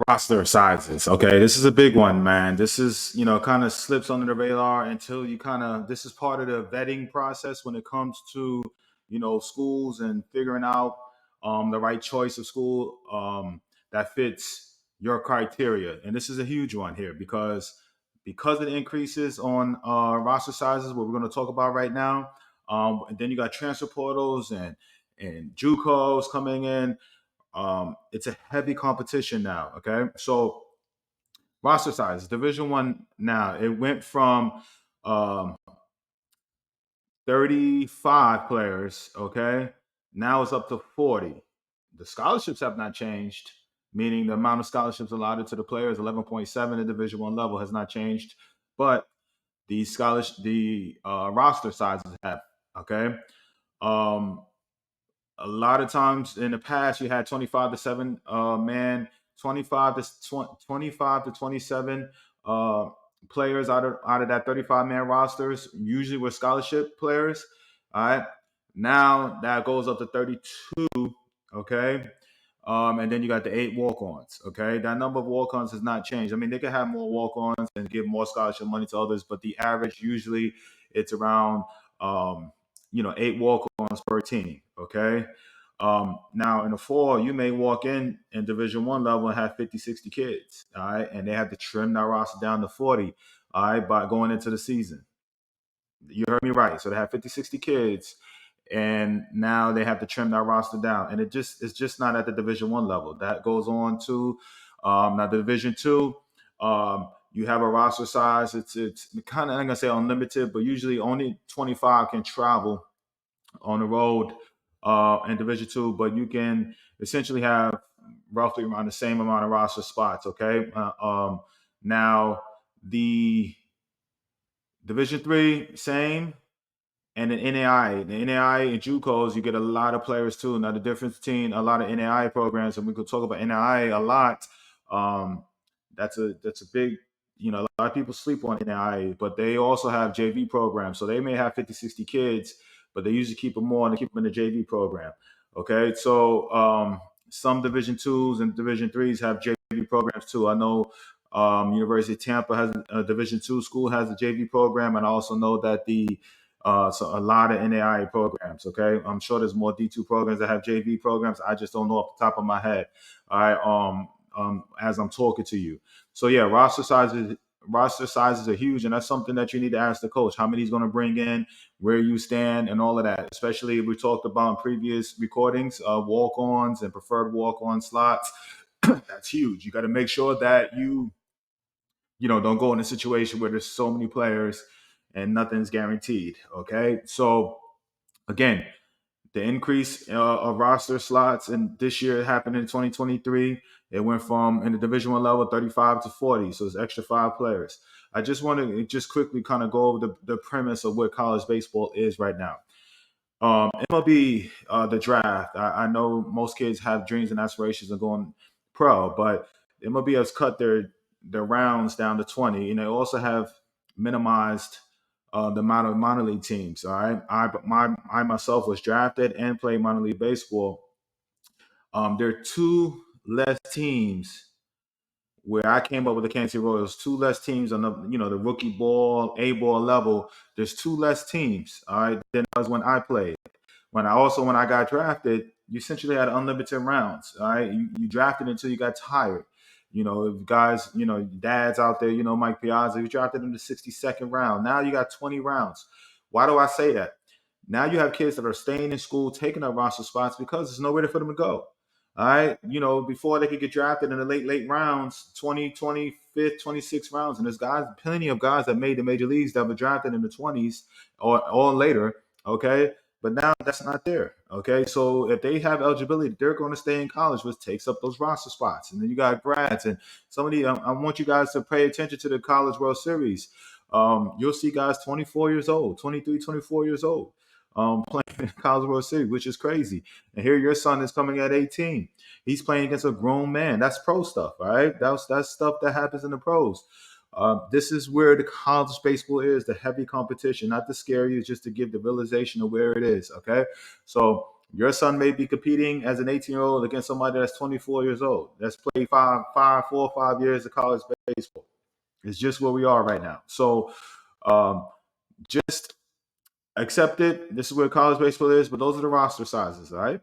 Roster sizes. Okay, this is a big one, man. This is, kind of slips under the radar until you kind of, this is part of the vetting process when it comes to, schools and figuring out the right choice of school that fits your criteria. And this is a huge one here because of the increases on roster sizes, what we're going to talk about right now. And then you got transfer portals and JUCOs coming in. It's a heavy competition now. Okay, so roster size, Division 1 now it went from um, 35 players. Okay, now it's up to 40. The scholarships have not changed, meaning the amount of scholarships allotted to the players, 11.7 at Division 1 level, has not changed, but the roster sizes have. Okay. Um, a lot of times in the past you had 25 to 7 man, 25 to 27 uh players out of that 35 man rosters, usually with scholarship players. All right, now that goes up to 32. Okay. And then you got the 8 walk-ons. Okay, that number of walk-ons has not changed. I mean, they could have more walk-ons and give more scholarship money to others, but the average usually it's around 8 walk-ons per team. Okay. Now in the fall, you may walk in Division 1 level and have 50, 60 kids. All right, and they have to trim that roster down to 40. All right, by going into the season. You heard me right. So they have 50, 60 kids, and now they have to trim that roster down. And it's just not at the Division 1 level. That goes on to now Division 2. You have a roster size. It's kind of, I'm gonna say unlimited, but usually only 25 can travel on the road in Division 2, but you can essentially have roughly around the same amount of roster spots. Okay. Now the Division 3, same. And then NAI and JUCOs, you get a lot of players too. Now the difference between a lot of NAI programs, and we could talk about NAI a lot. Um, that's a big, a lot of people sleep on NAI, but they also have JV programs. So they may have 50, 60 kids, but they usually keep them more and they keep them in the JV program. Okay, so some Division 2s and Division 3s have JV programs too. I know University of Tampa has a Division 2 school has a JV program, and I also know that so a lot of NAIA programs. Okay, I'm sure there's more D2 programs that have JV programs. I just don't know off the top of my head. All right, as I'm talking to you. So yeah, roster sizes are huge, and that's something that you need to ask the coach. How many he's going to bring in, where you stand, and all of that. Especially we talked about in previous recordings, walk-ons and preferred walk-on slots. That's huge. You got to make sure that you don't go in a situation where there's so many players and nothing's guaranteed. Okay, so again, the increase of roster slots and this year happened in 2023. It went from in the Division 1 level 35 to 40, so it's extra 5 players. I just want to just quickly kind of go over the premise of what college baseball is right now. MLB, the draft. I know most kids have dreams and aspirations of going pro, but MLB has cut their rounds down to 20, and they also have minimized the amount of minor league teams. All right, I myself was drafted and played minor league baseball. There are two less teams where I came up with the Kansas City Royals. Two less teams on the rookie ball, A ball level. There's two less teams. All right, than there was when I played. When I got drafted, you essentially had unlimited rounds. All right, you drafted until you got tired. If guys, dads out there, Mike Piazza, you drafted him the 62nd round. Now you got 20 rounds. Why do I say that? Now you have kids that are staying in school, taking up roster spots because there's nowhere for them to go. All right. Before they could get drafted in the late rounds, 20, 25th, 26 rounds. And there's plenty of guys that made the major leagues that were drafted in the 20s or later. Okay. But now that's not there. Okay. So if they have eligibility, they're going to stay in college, which takes up those roster spots. And then you got grads and somebody, I want you guys to pay attention to the College World Series. You'll see guys 24 years old, 23, 24 years old, playing in College World Series, which is crazy. And here your son is coming at 18. He's playing against a grown man. That's pro stuff, all right? That's stuff that happens in the pros. This is where the college baseball is, the heavy competition, not to scare you, just to give the realization of where it is. Okay, so Your son may be competing as an 18-year-old against somebody that's 24 years old. That's played 4 or 5 years of college baseball. It's just where we are right now. So just accept it. This is where college baseball is, but those are the roster sizes, all right?